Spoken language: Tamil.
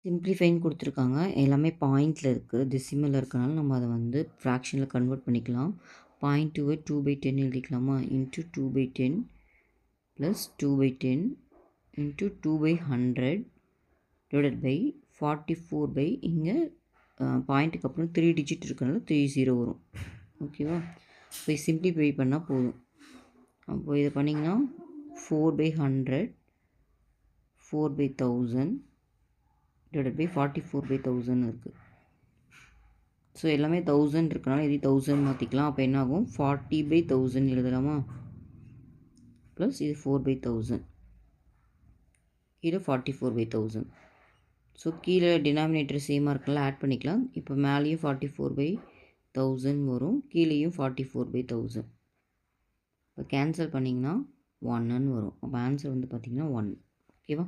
சிம்ப்ளிஃபைன்னு கொடுத்துருக்காங்க. எல்லாமே பாயிண்டில் இருக்குது. டெசிமலில் இருக்கனால நம்ம அதை வந்து ஃப்ராக்ஷனில் கன்வெர்ட் பண்ணிக்கலாம். 0.2 2/10 எழுதிக்கலாமா? Into 2/10 plus 2/10 into 2/100 divided by 44 இங்கே பாயிண்ட்டுக்கு அப்புறம் 3 டிஜிட் இருக்கனால 30 வரும். ஓகேவா? இப்போ சிம்ப்ளிஃபை பண்ணால் போதும். அப்போ இதை பண்ணிங்கன்னா 4/100 4/1000 divided by 44/1000 இருக்குது. ஸோ எல்லாமே 1000 இருக்கனால இது 1000 மாற்றிக்கலாம். அப்போ என்ன ஆகும்? 40/1000 எழுதலாமா? ப்ளஸ் இது 4/1000 கீழே 44/1000. ஸோ கீழே டினாமினேட்டர் சேமாக இருக்கலாம், ஆட் பண்ணிக்கலாம். இப்போ மேலேயும் 44/1000 வரும், கீழேயும் 44/1000. இப்போ கேன்சல் பண்ணிங்கன்னா 1ன்னு வரும். அப்போ ஆன்சர் வந்து பார்த்திங்கன்னா 1. ஓகேவா?